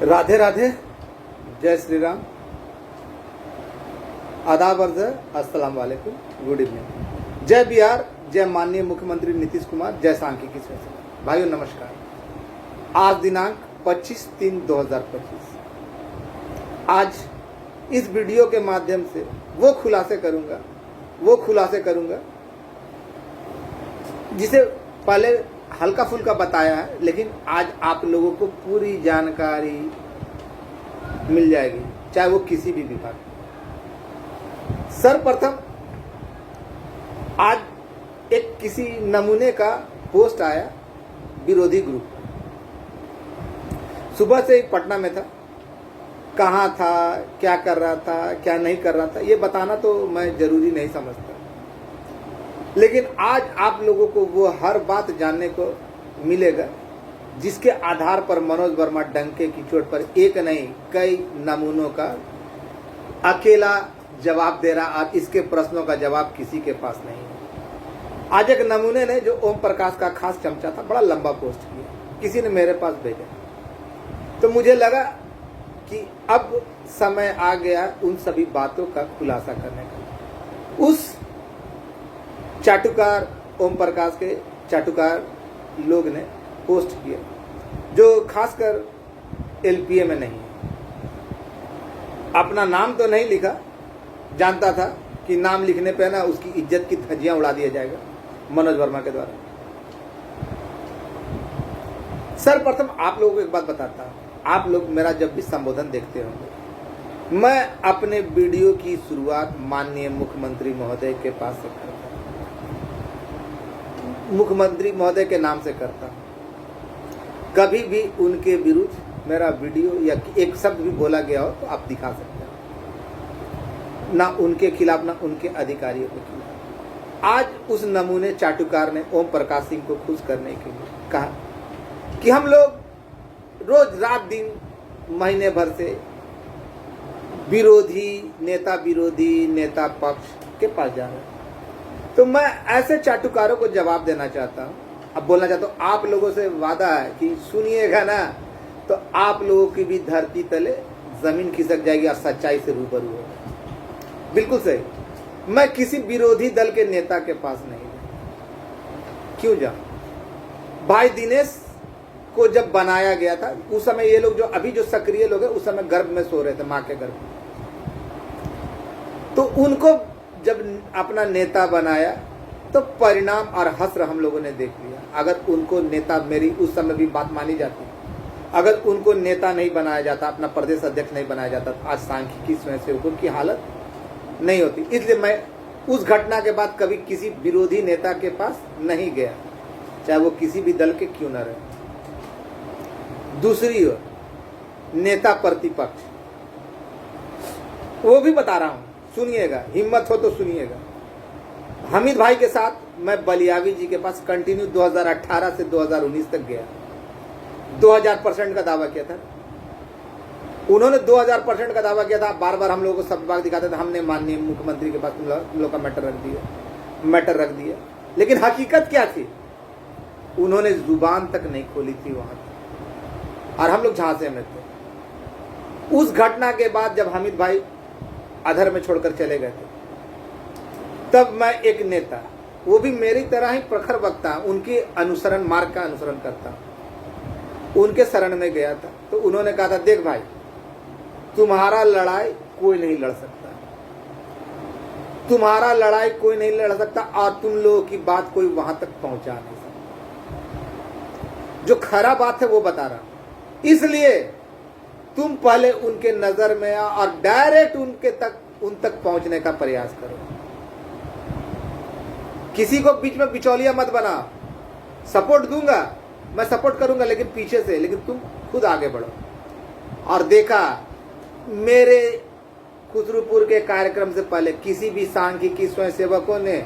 राधे राधे, जय श्री राम, आदाब अर्ज, अस्सलाम वालेकुम, गुड इवनिंग। जय बिहार, जय माननीय मुख्यमंत्री नीतीश कुमार, जय सांख्यिकी सोसाइटी। भाइयों नमस्कार। आज दिनांक 25/3/2025। आज इस वीडियो के माध्यम से वो खुलासे करूंगा जिसे पहले हल्का फुल्का बताया है, लेकिन आज आप लोगों को पूरी जानकारी मिल जाएगी, चाहे वो किसी भी विभाग। सर्वप्रथम आज एक किसी नमूने का पोस्ट आया विरोधी ग्रुप। सुबह से ही पटना में था, कहाँ था, क्या कर रहा था, क्या नहीं कर रहा था, ये बताना तो मैं जरूरी नहीं समझता, लेकिन आज आप लोगों को वो हर बात जानने को मिलेगा जिसके आधार पर मनोज वर्मा डंके की चोट पर एक नहीं कई नमूनों का अकेला जवाब दे रहा, और इसके प्रश्नों का जवाब किसी के पास नहीं है। आज एक नमूने ने जो ओम प्रकाश का खास चमचा था, बड़ा लंबा पोस्ट किया, किसी ने मेरे पास भेजा, तो मुझे लगा कि अब समय आ गया उन सभी बातों का खुलासा करने का। उस चाटुकार ओम प्रकाश के चाटुकार लोग ने पोस्ट किया, जो खासकर एलपीए में नहीं है। अपना नाम तो नहीं लिखा, जानता था कि नाम लिखने पे ना उसकी इज्जत की धज्जियां उड़ा दिया जाएगा मनोज वर्मा के द्वारा। सर्वप्रथम आप लोगों को एक बात बताता हूं, आप लोग मेरा जब भी संबोधन देखते होंगे, मैं अपने वीडियो की शुरुआत माननीय मुख्यमंत्री महोदय के पास से करता हूं, मुख्यमंत्री महोदय के नाम से करता हूं। कभी भी उनके विरुद्ध मेरा वीडियो या एक शब्द भी बोला गया हो तो आप दिखा सकते हैं, ना उनके खिलाफ ना उनके अधिकारियों के खिलाफ। आज उस नमूने चाटुकार ने ओम प्रकाश सिंह को खुश करने के लिए कहा कि हम लोग रोज रात दिन महीने भर से विरोधी नेता पक्ष के पास जा रहे हैं। तो मैं ऐसे चाटुकारों को जवाब देना चाहता हूं, अब बोलना चाहता हूं, आप लोगों से वादा है कि सुनिएगा ना तो आप लोगों की भी धरती तले जमीन खिसक जाएगी और सच्चाई से रूबरू होगा। बिल्कुल सही। मैं किसी विरोधी दल के नेता के पास नहीं गया। क्यों जाऊं? भाई दिनेश को जब बनाया गया था उस समय ये लोग जो अभी जो सक्रिय लोग हैं उस समय गर्भ में सो रहे थे, मां के गर्भ में, तो उनको जब अपना नेता बनाया तो परिणाम और हश्र हम लोगों ने देख लिया। अगर उनको नेता, मेरी उस समय भी बात मानी जाती, अगर उनको नेता नहीं बनाया जाता, अपना प्रदेश अध्यक्ष नहीं बनाया जाता, तो आज सांख्यिकी स्वयंसेवकों की हालत नहीं होती। इसलिए मैं उस घटना के बाद कभी किसी विरोधी नेता के पास नहीं गया, चाहे वो किसी भी दल के क्यों न रहे। दूसरी ओर नेता प्रतिपक्ष, वो भी बता रहा हूं, सुनिएगा, हिम्मत हो तो सुनिएगा। हामिद भाई के साथ मैं बलियावी जी के पास कंटिन्यू 2018 से 2019 तक गया। 2000% का दावा किया था उन्होंने, 2000% का दावा किया था। बार बार हम लोगों को सब बात दिखाते थे, हमने माननीय मुख्यमंत्री के पास तुम लोग का मैटर रख दिया, लेकिन हकीकत क्या थी? उन्होंने जुबान तक नहीं खोली थी वहां, और हम लोग झांसे में थे। उस घटना के बाद जब हामिद भाई अधर में छोड़कर चले गए थे, तब मैं एक नेता, वो भी मेरी तरह ही प्रखर वक्ता, उनके अनुसरण मार्ग का अनुसरण करता, उनके शरण में गया था। तो उन्होंने कहा था, देख भाई, तुम्हारा लड़ाई कोई नहीं लड़ सकता, तुम्हारा लड़ाई कोई नहीं लड़ सकता, और तुम लोगों की बात कोई वहां तक पहुंचा नहीं सकता। जो खरा बात है वो बता रहा हूं, इसलिए तुम पहले उनके नजर में आओ और डायरेक्ट उन तक पहुंचने का प्रयास करो। किसी को बीच में बिचौलिया मत बनाओ। सपोर्ट दूंगा, मैं सपोर्ट करूंगा, लेकिन पीछे से, लेकिन तुम खुद आगे बढ़ो। और देखा, मेरे खुसरूपुर के कार्यक्रम से पहले किसी भी सांख्यिकी स्वयंसेवकों ने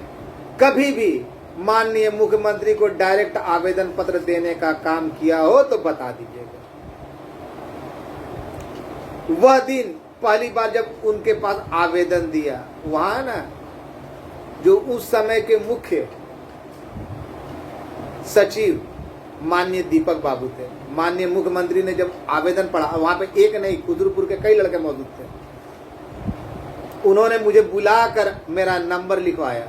कभी भी माननीय मुख्यमंत्री को डायरेक्ट आवेदन पत्र देने का काम किया हो तो बता दीजिएगा। वह दिन पहली बार जब उनके पास आवेदन दिया, वहां ना जो उस समय के मुख्य सचिव माननीय दीपक बाबू थे। माननीय मुख्यमंत्री ने जब आवेदन पढ़ा, वहां पे एक नहीं खुदरूपुर के कई लड़के मौजूद थे, उन्होंने मुझे बुलाकर मेरा नंबर लिखवाया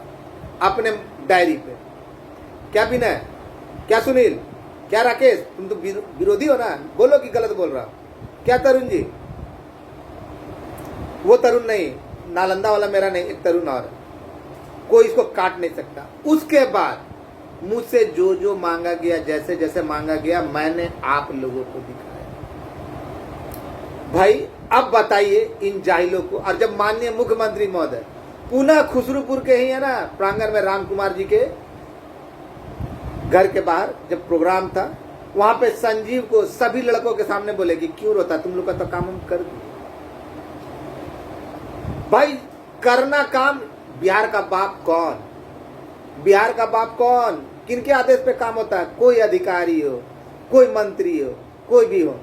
अपने डायरी पे। क्या विनय, क्या सुनील, क्या राकेश, तुम तो विरोधी हो ना, बोलो कि गलत बोल रहा हो। क्या तरुण जी, वो तरुण नहीं, नालंदा वाला मेरा नहीं, एक तरुण और, कोई इसको काट नहीं सकता। उसके बाद मुझसे जो जो मांगा गया, जैसे जैसे मांगा गया, मैंने आप लोगों को दिखाया। भाई अब बताइए इन जाहिलों को। और जब माननीय मुख्यमंत्री महोदय पुनः खुसरूपुर के ही है ना प्रांगण में राम कुमार जी के घर के बाहर जब प्रोग्राम था, वहां पे संजीव को सभी लड़कों के सामने बोले कि क्यों रोता, तुम लोग का तो काम हम कर दिए। भाई करना काम, बिहार का बाप कौन, बिहार का बाप कौन, किनके आदेश पे काम होता है? कोई अधिकारी हो, कोई मंत्री हो, कोई भी हो,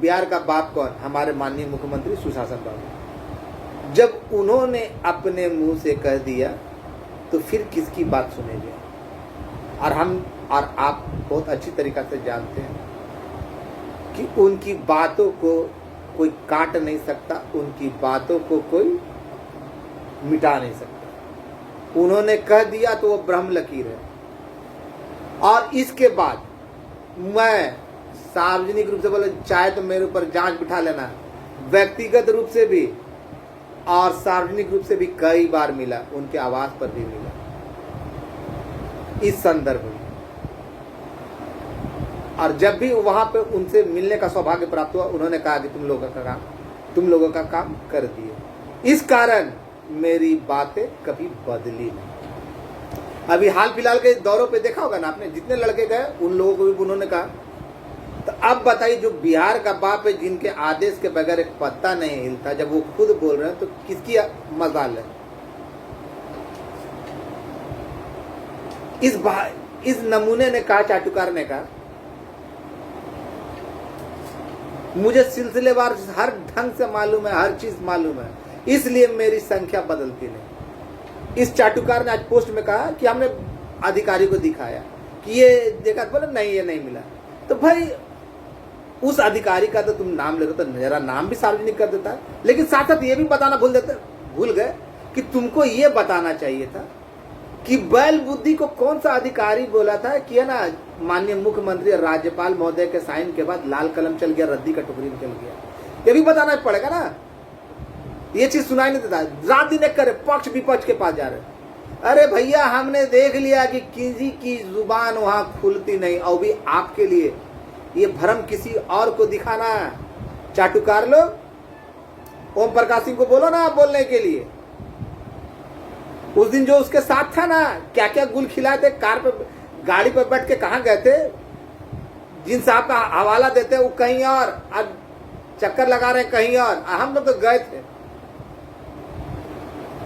बिहार का बाप कौन? हमारे माननीय मुख्यमंत्री सुशासन बाबू। जब उन्होंने अपने मुंह से कह दिया तो फिर किसकी बात सुनेंगे? और हम और आप बहुत अच्छी तरीका से जानते हैं कि उनकी बातों को कोई काट नहीं सकता, उनकी बातों को कोई मिटा नहीं सकता। उन्होंने कह दिया तो वो ब्रह्म लकीर है। और इसके बाद मैं सार्वजनिक रूप से बोले, चाहे तो मेरे ऊपर जांच बिठा लेना, व्यक्तिगत रूप से भी और सार्वजनिक रूप से भी कई बार मिला, उनके आवास पर भी मिला। इस संदर्भ में और जब भी वहां पे उनसे मिलने का सौभाग्य प्राप्त हुआ, उन्होंने कहा कि तुम लोगों का काम कर दिए। इस कारण मेरी बातें कभी बदली नहीं। अभी हाल फिलहाल के दौरों पे देखा होगा ना आपने, जितने लड़के गए उन लोगों को भी उन्होंने कहा। तो अब बताइए, जो बिहार का बाप है, जिनके आदेश के बगैर एक पत्ता नहीं हिलता, जब वो खुद बोल रहे हैं तो किसकी मजाल है? इस नमूने ने कहा, चाटुकार ने कहा, मुझे सिलसिलेवार हर ढंग से मालूम है, हर चीज मालूम है, इसलिए मेरी संख्या बदलती नहीं। इस चाटुकार ने आज पोस्ट में कहा कि हमने अधिकारी को दिखाया कि ये देखा, बोले नहीं ये नहीं मिला। तो भाई उस अधिकारी का तो तुम नाम ले रहे हो, तो मेरा नाम भी सार्वजनिक कर देता है। लेकिन साथ साथ ये भी बताना भूल गए कि तुमको ये बताना चाहिए था कि बैल बुद्धि को कौन सा अधिकारी बोला था कि है ना, माननीय मुख्यमंत्री और राज्यपाल महोदय के साइन के बाद लाल कलम चल गया, रद्दी का टुकड़ी निकल गया। ये भी बताना पड़ेगा ना। ये चीज सुनाई नहीं देता, रात दिन एक करे पक्ष विपक्ष के पास जा रहे। अरे भैया, हमने देख लिया कि किसी की जुबान वहां खुलती नहीं, और भी आपके लिए ये भ्रम किसी और को दिखाना। चाटुकार लोग ओम प्रकाश सिंह को बोलो ना बोलने के लिए। उस दिन जो उसके साथ था ना, क्या क्या गुल खिलाए थे, कार पे गाड़ी पर बैठ के कहां गए थे, जिन साहब का हवाला देते वो कहीं और, आज चक्कर लगा रहे कहीं और, हम लोग तो गए थे।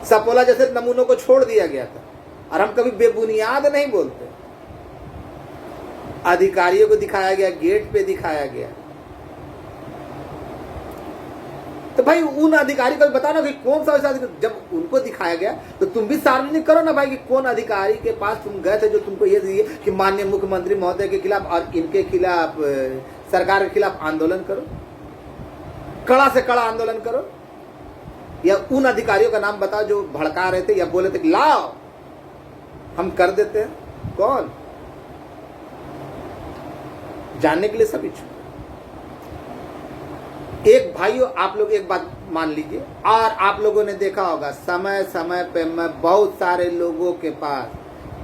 सपोला जैसे नमूनों को छोड़ दिया गया था। और हम कभी बेबुनियाद नहीं बोलते। अधिकारियों को दिखाया गया, गेट पे दिखाया गया। तो भाई उन अधिकारी को बताना कि कौन सा ऐसा, जब उनको दिखाया गया तो तुम भी सार्वजनिक करो ना भाई कि कौन अधिकारी के पास तुम गए थे जो तुमको ये दिए कि माननीय मुख्यमंत्री महोदय के खिलाफ और इनके खिलाफ, सरकार के खिलाफ आंदोलन करो, कड़ा से कड़ा आंदोलन करो। या उन अधिकारियों का नाम बताओ जो भड़का रहे थे या बोले थे कि लाओ हम कर देते हैं। कौन? जानने के लिए सभी एक भाइयों, आप लोग एक बात मान लीजिए, और आप लोगों ने देखा होगा समय समय पे मैं बहुत सारे लोगों के पास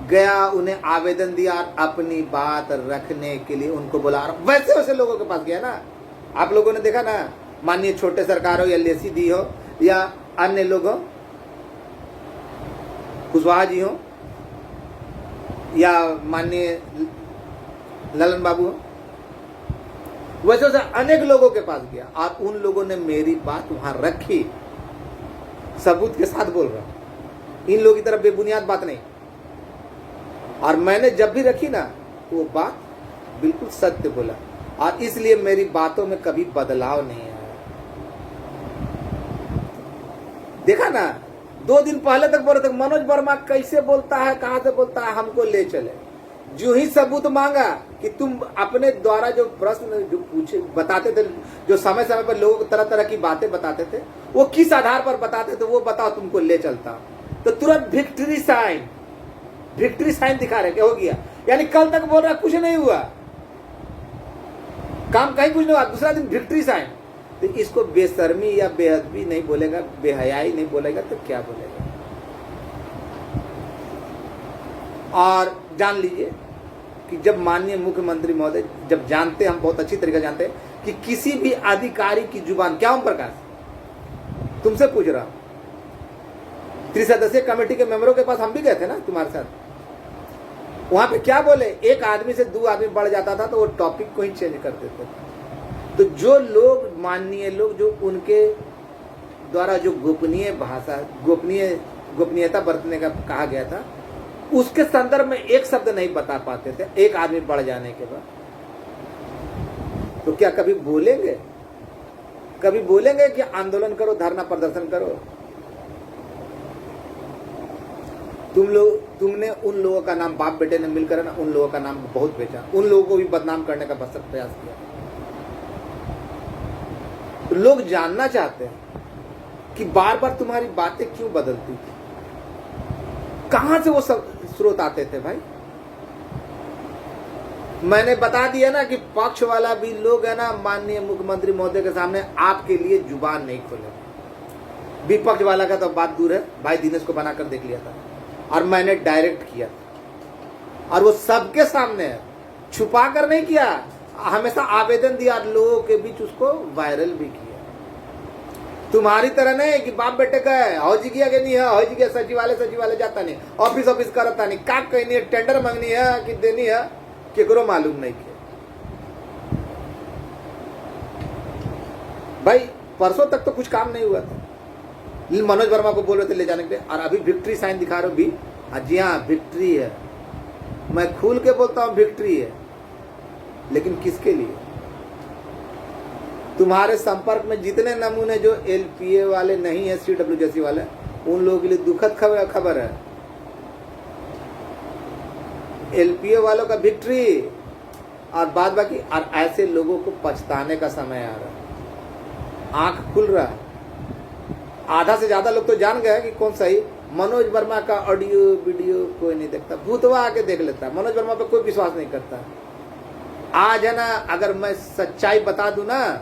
गया, उन्हें आवेदन दिया और अपनी बात रखने के लिए उनको बोला। वैसे वैसे लोगों के पास गया ना, आप लोगों ने देखा ना, माननीय छोटे सरकार हो या लेसी दी हो या अन्य लोग हो, कुशवाहा जी हो या माननीय ललन बाबू हो, वैसे वैसे अनेक लोगों के पास गया और उन लोगों ने मेरी बात वहां रखी। सबूत के साथ बोल रहा हूं, इन लोगों की तरफ बेबुनियाद बात नहीं। और मैंने जब भी रखी ना, वो बात बिल्कुल सत्य बोला, और इसलिए मेरी बातों में कभी बदलाव नहीं आया। देखा ना, 2 दिन पहले तक बोले थे मनोज वर्मा कैसे बोलता है, कहां से बोलता है, हमको ले चले। जो ही सबूत मांगा कि तुम अपने द्वारा जो प्रश्न जो पूछे बताते थे, जो समय समय पर लोगों को तरह तरह की बातें बताते थे, वो किस आधार पर बताते थे वो बताओ, तुमको ले चलता। तो तुरंत विक्ट्री साइन दिखा रहे, क्या हो गया? यानी कल तक बोल रहा कुछ नहीं हुआ, काम कहीं कुछ नहीं हुआ, दूसरा दिन विक्ट्री साइन। तो इसको बेशर्मी या बेअदबी नहीं बोलेगा, बेहयाई नहीं बोलेगा, तो क्या बोलेगा? और जान लीजिए कि जब माननीय मुख्यमंत्री महोदय, जब जानते, हम बहुत अच्छी तरीके जानते हैं कि किसी भी अधिकारी की जुबान, क्या ओम प्रकाश तुमसे पूछ रहा हूं, त्रिसदस्यीय कमेटी के मेंबरों के पास हम भी गए थे ना तुम्हारे साथ, वहां पे क्या बोले? एक आदमी से 2 आदमी बढ़ जाता था तो वो टॉपिक को ही चेंज कर देते थे। तो जो लोग, माननीय लोग, जो उनके द्वारा जो गोपनीय भाषा, गोपनीयता बरतने का कहा गया था, उसके संदर्भ में एक शब्द नहीं बता पाते थे एक आदमी बढ़ जाने के बाद। तो क्या कभी बोलेंगे? कभी बोलेंगे कि आंदोलन करो, धरना प्रदर्शन करो? तुमने उन लोगों का नाम, बाप बेटे ने मिलकर ना उन लोगों का नाम बहुत बेचा, उन लोगों को भी बदनाम करने का भरसक प्रयास किया। तो लोग जानना चाहते हैं कि बार बार तुम्हारी बातें क्यों बदलती थी, कहां से वो सब स्रोत आते थे भाई? मैंने बता दिया ना कि पक्ष वाला भी लोग है ना, माननीय मुख्यमंत्री महोदय के सामने आपके लिए जुबान नहीं खोले। विपक्ष वाला का तो बात दूर है, भाई दिनेश को बनाकर देख लिया था और मैंने डायरेक्ट किया था, और वो सबके सामने है, छुपा कर नहीं किया, हमेशा आवेदन दिया, लोगों के बीच उसको वायरल भी किया। तुम्हारी तरह नहीं कि बाप बेटे का है, हौजी किया कि नहीं है, हौजी किया, सचिवालय जाता नहीं, ऑफिस करता नहीं, का कहनी है, टेंडर मांगनी है कि देनी है, केकरो मालूम नहीं किया। भाई परसों तक तो कुछ काम नहीं हुआ था, मनोज वर्मा को बोल रहे थे ले जाने के लिए, और अभी विक्ट्री साइन दिखा रहे हो भी। जी हाँ, विक्ट्री है, मैं खुल के बोलता हूँ विक्ट्री है, लेकिन किसके लिए? तुम्हारे संपर्क में जितने नमूने जो एलपीए वाले नहीं है, सीडब्ल्यूजेसी वाले, उन लोगों के लिए दुखद खबर है। एलपीए वालों का विक्ट्री और बाद बाकी, और ऐसे लोगों को पछताने का समय आ रहा है, आंख खुल रहा है। आधा से ज्यादा लोग तो जान गए कि कौन सही। मनोज वर्मा का ऑडियो वीडियो कोई नहीं देखता, भूतवा आके देख लेता है। मनोज वर्मा पे कोई विश्वास नहीं करता। आज है ना, अगर मैं सच्चाई बता दूं ना,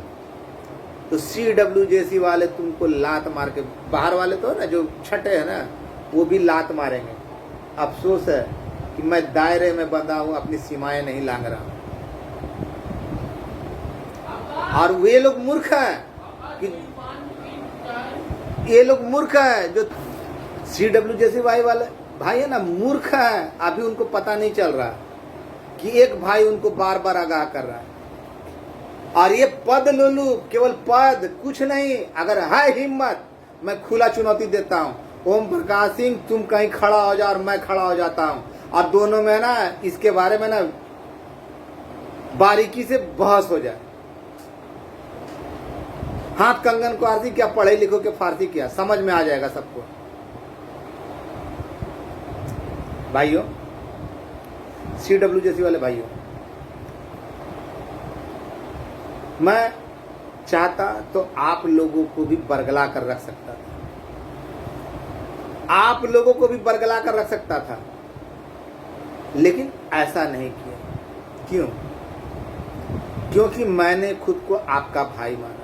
तो सीडब्ल्यूजेसी वाले तुमको लात मार के, बाहर वाले तो ना जो छठे है ना, वो भी लात मारेंगे। अफसोस है कि मैं दायरे में बंधा हूं, अपनी सीमाएं नहीं लांग रहा हूं। और वे लोग मूर्ख हैं कि ये लोग मूर्ख हैं, जो सीडब्ल्यूजेसी वाले भाई है ना, मूर्ख है। अभी उनको पता नहीं चल रहा कि एक भाई उनको बार बार आगाह कर रहा है। और ये पद लोलू, केवल पद, कुछ नहीं। अगर है हिम्मत, मैं खुला चुनौती देता हूं, ओम प्रकाश सिंह तुम कहीं खड़ा हो जाओ और मैं खड़ा हो जाता हूं, और दोनों में ना इसके बारे में ना बारीकी से बहस हो जाए। हाथ कंगन को आरती, क्या पढ़े लिखो के फारसी, क्या समझ में आ जाएगा सबको। भाइयों, सीडब्ल्यूजेसी वाले भाइयों, मैं चाहता तो आप लोगों को भी बरगला कर रख सकता था, आप लोगों को भी बरगला कर रख सकता था, लेकिन ऐसा नहीं किया। क्यों? क्योंकि मैंने खुद को आपका भाई माना,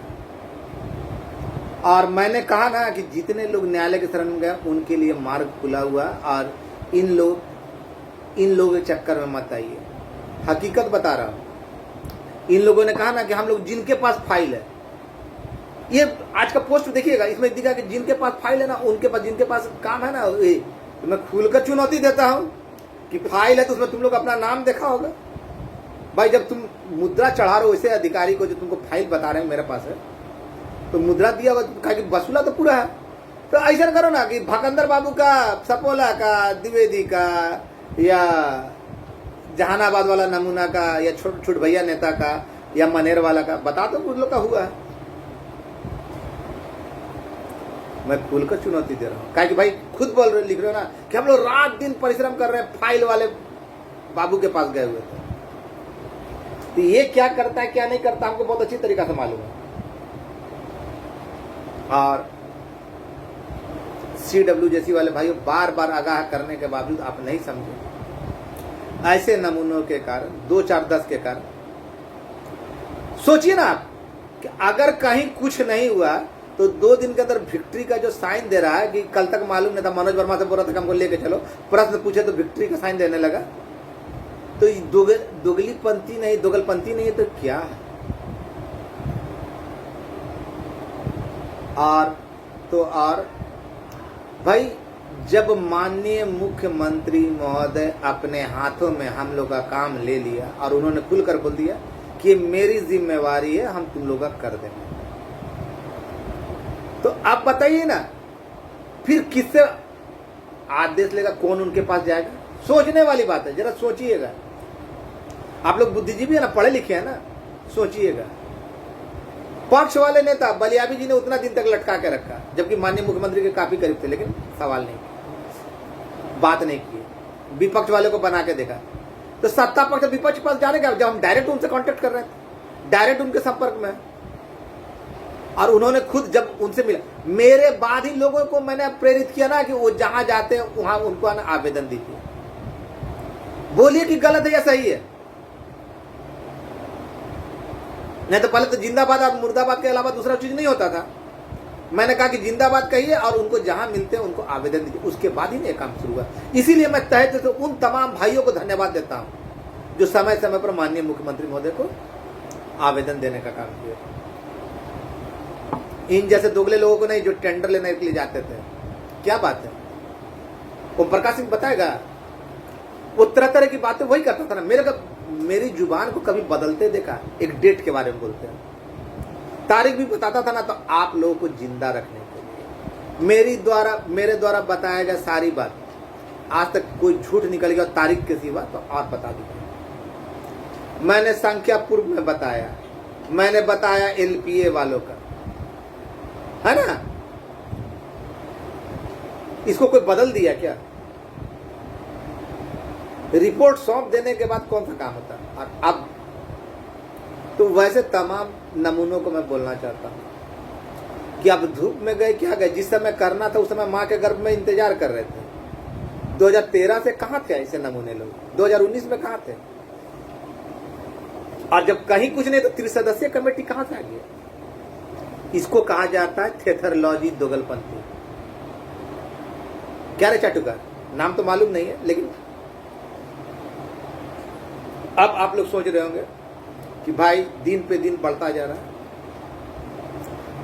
और मैंने कहा ना कि जितने लोग न्यायालय के शरण में गए उनके लिए मार्ग खुला हुआ, और इन लोगों के चक्कर में मत आइए। हकीकत बता रहा हूं। इन लोगों ने कहा ना कि हम लोग, जिनके पास फाइल है, ये आज का पोस्ट देखिएगा, इसमें दिखा कि जिनके पास फाइल है ना, उनके पास, जिनके पास काम है ना, तो मैं खुलकर चुनौती देता हूं कि फाइल है तो उसमें तुम लोग अपना नाम देखा होगा। भाई जब तुम मुद्रा चढ़ा रहे हो वैसे अधिकारी को, जो तुमको फाइल बता रहे हैं मेरे पास है, तो मुद्रा दिया होगा, कहा कि वसूला तो पूरा है। तो ऐसा करो ना कि भकंदर बाबू का, सपोला का, द्विवेदी का, या जहानाबाद वाला नमूना का, या छोट भैया नेता का, या मनेर वाला का, बता दो कुछ लोग का हुआ है। मैं खुलकर चुनौती दे रहा हूँ, कहा कि भाई खुद बोल रहे, लिख रहे हो ना कि हम लोग रात दिन परिश्रम कर रहे हैं, फाइल वाले बाबू के पास गए हुए थे। तो ये क्या करता है क्या नहीं करता हमको बहुत अच्छी तरीका से मालूम है। और CWJC वाले भाइयों बार बार आगाह करने के बावजूद आप नहीं समझे। ऐसे नमूनों के कारण 2 4 10 के कारण सोचिए ना आप कि अगर कहीं कुछ नहीं हुआ तो 2 दिन के अंदर विक्ट्री का जो साइन दे रहा है कि कल तक मालूम नहीं था, मनोज वर्मा से बोल रहा था कि हमको लेके चलो, प्रश्न पूछे तो विक्ट्री का साइन देने लगा। तो दोगलीपंथी नहीं, दोगलपंथी नहीं है तो क्या है? और भाई जब माननीय मुख्यमंत्री महोदय अपने हाथों में हम लोग का काम ले लिया और उन्होंने खुलकर बोल दिया कि मेरी जिम्मेवारी है, हम तुम लोग का कर देंगे, तो आप बताइए ना फिर किससे आदेश लेगा, कौन उनके पास जाएगा? सोचने वाली बात है, जरा सोचिएगा। आप लोग बुद्धिजीवी है ना, पढ़े लिखे हैं ना, सोचिएगा। पक्ष वाले नेता बलियावी जी ने उतना दिन तक लटका के रखा जबकि माननीय मुख्यमंत्री के काफी करीब थे, लेकिन सवाल नहीं किया, बात नहीं की। विपक्ष वाले को बना के देखा। तो सत्ता पक्ष विपक्ष के पास जाने का, जब हम डायरेक्ट उनसे कांटेक्ट कर रहे थे, डायरेक्ट उनके संपर्क में, और उन्होंने खुद जब उनसे मिला, मेरे बाद ही लोगों को मैंने प्रेरित किया ना कि वो जहां जाते हैं वहां उनको आवेदन दीजिए, बोलिए कि गलत है या सही है। नहीं तो पहले तो जिंदाबाद और मुर्दाबाद के अलावा दूसरा चीज नहीं होता था। मैंने कहा कि जिंदाबाद कहिए और उनको जहां मिलते हैं उनको आवेदन दीजिए, उसके बाद ही ये काम शुरू हुआ। इसीलिए मैं तहे दिल से उन तमाम भाइयों को धन्यवाद देता हूं जो समय समय पर माननीय मुख्यमंत्री महोदय को आवेदन देने का काम किया। इन जैसे दोगले लोगों को नहीं जो टेंडर लेने के लिए जाते थे। क्या बात है, ओम प्रकाश सिंह बताएगा, वो तरह तरह की बातें वही करता था ना। मेरी जुबान को कभी बदलते देखा? एक डेट के बारे में बोलते हैं, तारीख भी बताता था ना, तो आप लोगों को जिंदा रखने के लिए मेरे द्वारा बताया गया सारी बात, आज तक कोई झूठ निकल गया तारीख के सिवा तो और बता दीजिए। मैंने संख्या पूर्व में बताया, मैंने बताया LPA वालों का, है ना? इसको कोई बदल दिया क्या? रिपोर्ट सौंप देने के बाद कौन सा काम होता है? और अब तो वैसे तमाम नमूनों को मैं बोलना चाहता हूं कि अब धूप में गए क्या गए, जिस समय करना था उस समय मां के गर्भ में इंतजार कर रहे थे। 2013 से कहां थे ऐसे नमूने लोग? 2019 में कहां थे? और जब कहीं कुछ नहीं तो त्रिसदस्यीय कमेटी कहां से आ गई? इसको कहा जाता है थेथरलॉजी दोगलपंथी। क्या रे चाटुकार, नाम तो मालूम नहीं है, लेकिन अब आप लोग सोच रहे होंगे कि भाई दिन पे दिन बढ़ता जा रहा है।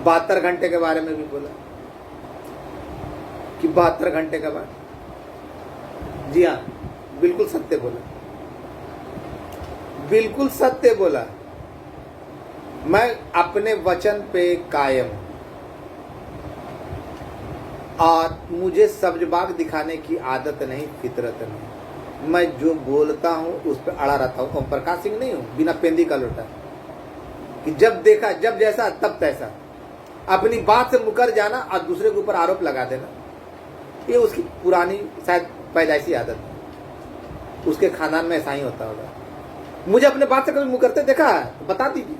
72 घंटे के बारे में भी बोला कि 72 घंटे के बाद, जी हाँ, बिल्कुल सत्य बोला, बिल्कुल सत्य बोला। मैं अपने वचन पे कायम हूं और मुझे सब्जबाग दिखाने की आदत नहीं, फितरत नहीं। मैं जो बोलता हूं उस पर अड़ा रहता हूं। ओम प्रकाश सिंह नहीं हूं बिना पेंदी का लोटा कि जब देखा जब जैसा तब तैसा, अपनी बात से मुकर जाना और दूसरे के ऊपर आरोप लगा देना, ये उसकी पुरानी शायद पैदाइशी आदत है। उसके खानदान में ऐसा ही होता होगा। मुझे अपने बात से कभी मुकरते देखा है तो बता दीजिए,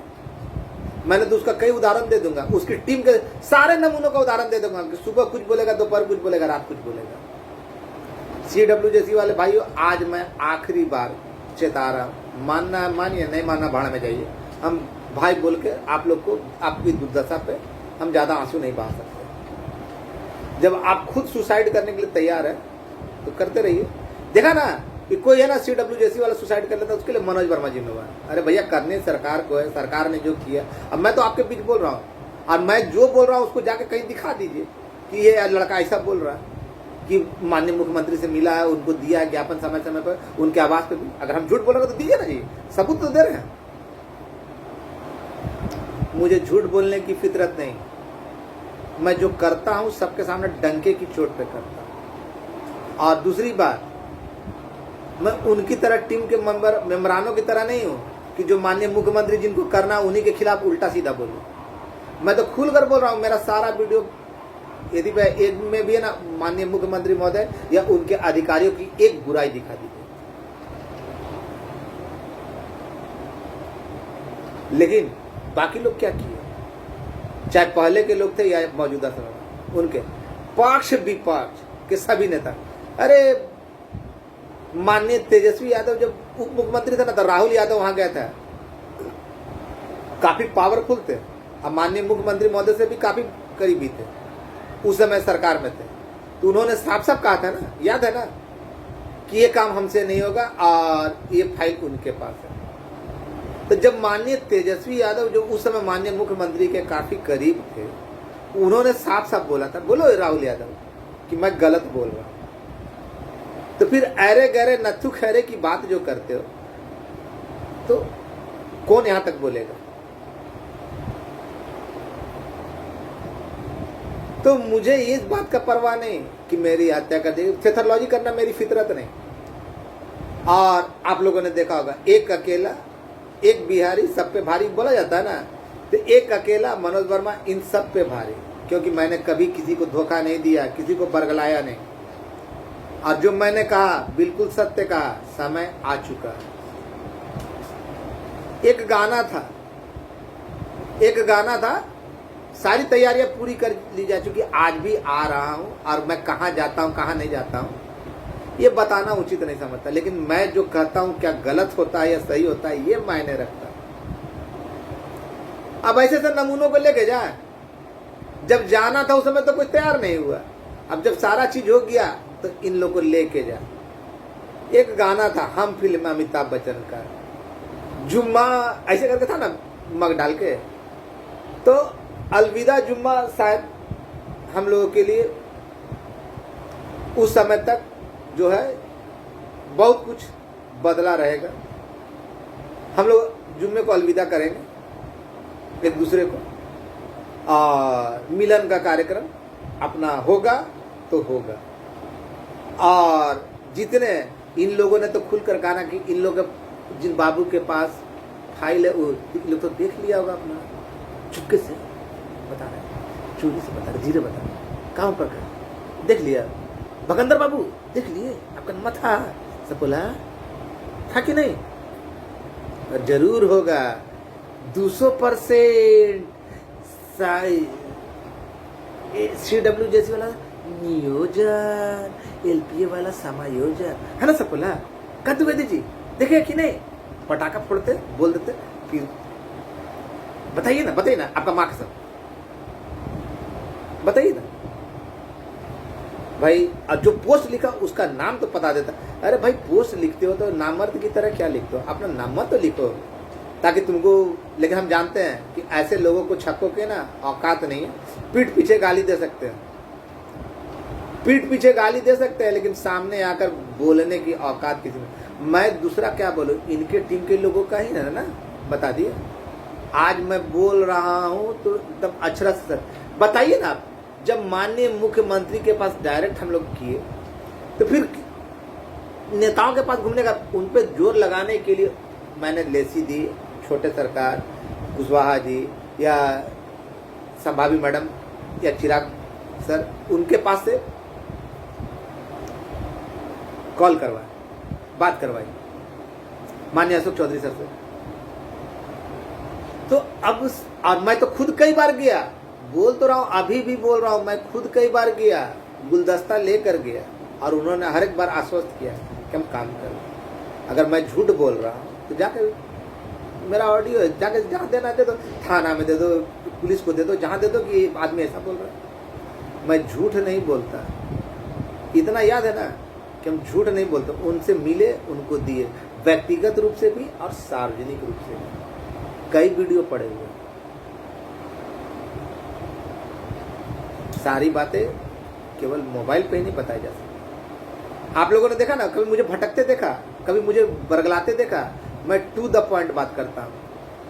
मैंने तो उसका कई उदाहरण दे दूंगा, उसकी टीम के सारे नमूनों का उदाहरण दे दूंगा कि सुबह कुछ बोलेगा, दोपहर कुछ बोलेगा, रात कुछ बोलेगा। CWJC वाले भाइयों, आज मैं आखिरी बार चेता रहा हूं, मानना मानिए, नहीं मानना भाड़ में जाइए। हम भाई बोल के आप लोग को, आपकी दुर्दशा पे हम ज्यादा आंसू नहीं बहा सकते। जब आप खुद सुसाइड करने के लिए तैयार है तो करते रहिए। देखा ना कि कोई है ना CWJC वाला सुसाइड कर लेता, उसके लिए मनोज वर्मा जिम्मेवार। अरे भैया, करने सरकार को है, सरकार ने जो किया। अब मैं तो आपके बीच बोल रहा हूँ और मैं जो बोल रहा हूँ उसको जाके कहीं दिखा दीजिए कि ये लड़का ऐसा बोल रहा है कि माननीय मुख्यमंत्री से मिला है, उनको दिया है ज्ञापन समय समय पर, उनके आवाज पे भी। अगर हम झूठ बोलेंगे तो दीजिए ना जी, सबूत तो दे रहे हैं। मुझे झूठ बोलने की फितरत नहीं, मैं जो करता हूं सबके सामने डंके की चोट पे करता हूं। और दूसरी बात, मैं उनकी तरह टीम के मेंबरानों की तरह नहीं हूं कि जो माननीय मुख्यमंत्री जिनको करना उन्हीं के खिलाफ उल्टा सीधा बोलूं। मैं तो खुलकर बोल रहा हूं। मेरा सारा वीडियो यदि एक में भी है ना, माननीय मुख्यमंत्री महोदय या उनके अधिकारियों की एक बुराई दिखा दीजिए। लेकिन बाकी लोग क्या किए, चाहे पहले के लोग थे या मौजूदा समय में, उनके पक्ष विपक्ष के सभी नेता, अरे माननीय तेजस्वी यादव जब उप मुख्यमंत्री था ना, तो राहुल यादव वहां गया था, काफी पावरफुल थे, अब माननीय मुख्यमंत्री महोदय से भी काफी करीबी थे, उस समय सरकार में थे, तो उन्होंने साफ साफ कहा था ना, याद है ना, कि ये काम हमसे नहीं होगा और ये फाइल उनके पास है। तो जब माननीय तेजस्वी यादव जो उस समय माननीय मुख्यमंत्री के काफी करीब थे, उन्होंने साफ साफ बोला था, बोलो राहुल यादव, कि मैं गलत बोल रहा हूं, तो फिर अरे गहरे नथु खैरे की बात जो करते हो, तो कौन यहां तक बोलेगा। तो मुझे इस बात का परवाह नहीं कि मेरी हत्या कर देगी, थेथोलॉजी करना मेरी फितरत नहीं। और आप लोगों ने देखा होगा, एक अकेला एक बिहारी सब पे भारी बोला जाता है ना, तो एक अकेला मनोज वर्मा इन सब पे भारी, क्योंकि मैंने कभी किसी को धोखा नहीं दिया, किसी को बरगलाया नहीं, और जो मैंने कहा बिल्कुल सत्य कहा, समय आ चुका है। एक गाना था, सारी तैयारियां पूरी कर ली जा चुकी, आज भी आ रहा हूं, और मैं कहां जाता हूं कहां नहीं जाता हूं ये बताना उचित नहीं समझता, लेकिन मैं जो कहता हूं क्या गलत होता है या सही होता है ये मायने रखता है। अब ऐसे से नमूनों को लेके जाए, जब जाना था उस समय तो कोई तैयार नहीं हुआ, अब जब सारा चीज हो गया तो इन लोगों को लेके जा। एक गाना था हम फिल्म अमिताभ बच्चन का, जुम्मा ऐसे करके था ना मग डाल के, तो अलविदा जुम्मा शायद हम लोगों के लिए उस समय तक जो है बहुत कुछ बदला रहेगा। हम लोग जुम्मे को अलविदा करेंगे एक दूसरे को, और मिलन का कार्यक्रम अपना होगा तो होगा। और जितने इन लोगों ने तो खुलकर कहा ना कि इन लोगों जिन बाबू के पास फाइल है वो लोग तो देख लिया होगा, अपना चुपके से बता रहे, चोरी से बता रहे, धीरे बता रहे, कहाँ पर देख लिया भगंदर बाबू, देख लिए आपका मथा सब बोला था कि नहीं, और जरूर होगा 200% CW जैसी वाला नियोजन, LPA वाला समायोजन है ना, सब बोला का द्विवेदी जी देखे कि नहीं, पटाखा फोड़ते बोल देते, फिर बताइए ना आपका मार्क्स बताइए ना भाई। और जो पोस्ट लिखा उसका नाम तो पता देता, अरे भाई पोस्ट लिखते हो तो नामर्द की तरह क्या लिखते हो, अपना नाम तो लिखो ताकि तुमको, लेकिन हम जानते हैं कि ऐसे लोगों को छक्कों के ना औकात नहीं है, पीठ पीछे गाली दे सकते हैं, पीठ पीछे गाली दे सकते हैं, लेकिन सामने आकर बोलने की औकात किसी में। मैं दूसरा क्या बोलूं, इनके टीम के लोगों का ही ना बता दिए, आज मैं बोल रहा हूं तो एकदम अक्षरश से बताइए ना। जब माननीय मुख्यमंत्री के पास डायरेक्ट हम लोग किए, तो फिर नेताओं के पास घूमने का, उन पे जोर लगाने के लिए मैंने लेसी दी, छोटे सरकार, कुशवाहा जी या संभावी मैडम या चिराग सर, उनके पास से कॉल करवाए, बात करवाई माननीय अशोक चौधरी सर से। तो अब और मैं तो खुद कई बार गया, बोल तो रहा हूं, अभी भी बोल रहा हूं, मैं खुद कई बार गया, गुलदस्ता लेकर गया, और उन्होंने हर एक बार आश्वस्त किया कि हम काम करें। अगर मैं झूठ बोल रहा हूं तो जाकर मेरा ऑडियो जाके जहां देना दे दो, थाना में दे दो, पुलिस को दे दो, जहां दे दो कि आदमी ऐसा बोल रहा है। मैं झूठ नहीं बोलता, इतना याद है ना कि हम झूठ नहीं बोलते। उनसे मिले, उनको दिए, व्यक्तिगत रूप से भी और सार्वजनिक रूप से भी। कई वीडियो पड़े हुए, सारी बातें केवल मोबाइल पे ही नहीं बताई जा सकती। आप लोगों ने देखा ना, कभी मुझे भटकते देखा, कभी मुझे बरगलाते देखा। मैं टू द पॉइंट बात करता हूँ,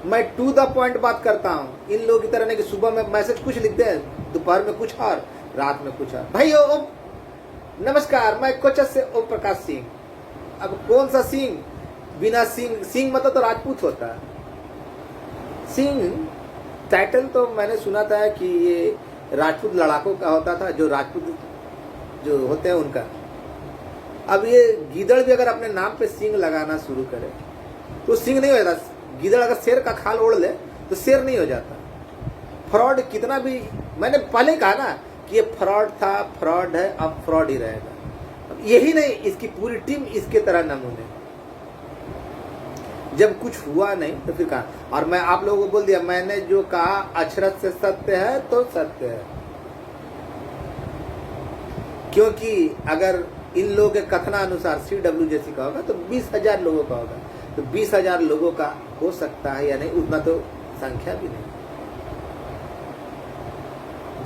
मैं टू द पॉइंट बात करता हूँ। इन लोगों की तरह नहीं कि सुबह में मैसेज कुछ लिखते हैं, दोपहर में कुछ और, रात में कुछ और। भाई ओम नमस्कार, मैं कोचस से ओम प्रकाश सिंह। अब कौन सा सिंह, बिना सिंह, सिंह मतलब तो राजपूत होता है। सिंह टाइटल तो मैंने सुना था कि ये राजपूत लड़ाकों का होता था, जो राजपूत जो होते हैं उनका। अब ये गीदड़ भी अगर अपने नाम पे सिंह लगाना शुरू करे तो सिंह नहीं होता, गीदड़ अगर शेर का खाल ओढ़ ले तो शेर नहीं हो जाता। फ्रॉड कितना भी, मैंने पहले कहा ना कि ये फ्रॉड था, फ्रॉड है, अब फ्रॉड ही रहेगा। यही नहीं, इसकी पूरी टीम इसके तरह नमूने। जब कुछ हुआ नहीं तो फिर कहा, और मैं आप लोगों को बोल दिया, मैंने जो कहा अक्षरत से सत्य है तो सत्य है। क्योंकि अगर इन लोगों के कथनानुसार CWJC का होगा तो 20,000 लोगों का होगा, तो 20,000 लोगों का हो सकता है या नहीं, उतना तो संख्या भी नहीं।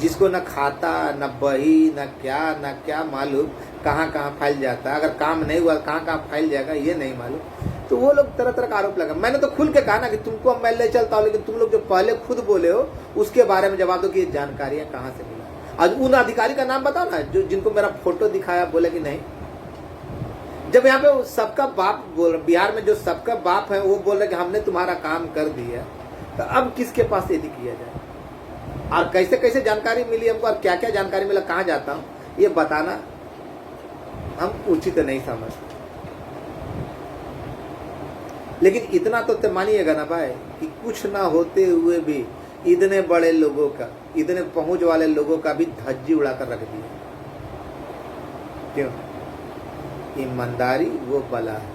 जिसको न खाता न बही न क्या मालूम कहाँ कहाँ फैल जाता है, अगर काम नहीं हुआ कहाँ कहाँ फैल जाएगा ये नहीं मालूम। तो वो लोग तरह तरह का आरोप लगा। मैंने तो खुल के कहा ना कि तुमको मैं ले चलता हूँ, लेकिन तुम लोग जो पहले खुद बोले हो उसके बारे में जवाब दो कि ये जानकारियां कहाँ से मिला। आज उन अधिकारी का नाम बताओ ना जो जिनको मेरा फोटो दिखाया, बोले कि नहीं। जब यहाँ पे सबका बाप बोल, बिहार में जो सबका बाप है वो बोल रहे कि हमने तुम्हारा काम कर दिया, तो अब किसके पास यदि किया जाए और कैसे कैसे जानकारी मिली हमको और क्या क्या जानकारी मिला, कहाँ जाता हूँ, ये बताना हम उचित नहीं समझते। लेकिन इतना तो मानिएगा ना भाई कि कुछ ना होते हुए भी इतने बड़े लोगों का, इतने पहुंच वाले लोगों का भी धज्जी उड़ाकर रख दिया। क्यों? ईमानदारी वो बला है,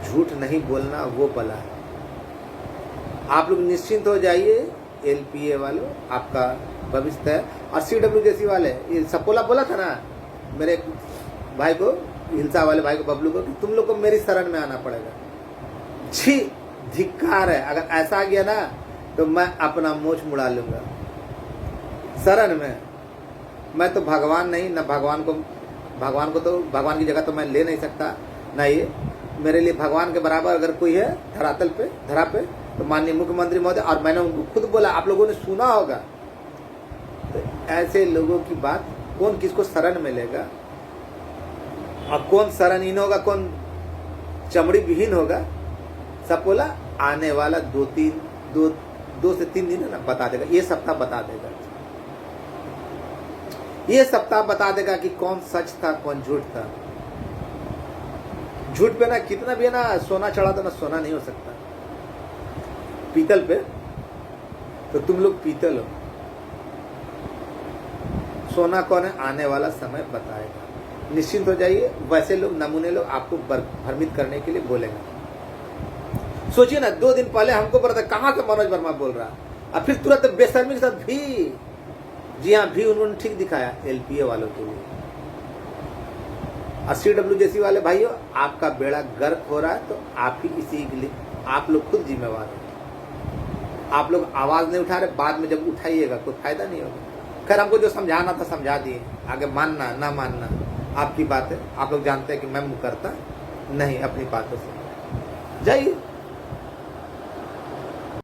झूठ नहीं बोलना वो बला है। आप लोग निश्चिंत हो जाइए, LPA वालों आपका भविष्य है। और CWJC वाले, ये सपोला बोला था ना मेरे भाई को, हिलसा वाले भाई को, बबलू को, कि तुम लोग को मेरी शरण में आना पड़ेगा। छी, धिक्कार है। अगर ऐसा आ गया ना तो मैं अपना मोछ मुड़ा लूंगा। शरण में मैं तो भगवान नहीं, न भगवान को तो भगवान की जगह तो मैं ले नहीं सकता ना। ये मेरे लिए भगवान के बराबर अगर कोई है धरातल पे, धरा पे, तो माननीय मुख्यमंत्री महोदय। और मैंने उनको खुद बोला, आप लोगों ने सुना होगा। तो ऐसे लोगों की बात कौन किसको शरण में लेगा, और कौन शरणहीन होगा, कौन चमड़ी विहीन होगा, सपोला आने वाला 2 से 3 दिन है ना बता देगा। ये सप्ताह बता देगा, ये सप्ताह बता देगा कि कौन सच था कौन झूठ था। झूठ पे ना कितना भी है ना सोना चढ़ा दो ना, सोना नहीं हो सकता। पीतल पे तो तुम लोग पीतल हो, सोना कौन है आने वाला समय बताएगा। निश्चिंत हो जाइए। वैसे लोग, नमूने लोग आपको भ्रमित करने के लिए बोलेंगे। सोचिए ना, 2 दिन पहले हमको पता था कहाँ से मनोज वर्मा बोल रहा, और फिर तुरंत बेशर्मी के साथ भी, जी हाँ भी उन्होंने ठीक दिखाया LPA वालों के लिए। और CWJC वाले भाइयों, आपका बेड़ा गर्क हो रहा है तो आप ही इसी के लिए, आप लोग खुद जिम्मेवार हैं। आप लोग आवाज नहीं उठा रहे, बाद में जब उठाइएगा कोई फायदा नहीं होगा। खैर, हमको जो समझाना था समझा दिए, आगे मानना ना मानना आपकी बात है। आप लोग जानते हैं कि मैं मुकरता नहीं अपनी बातों से। जाइए।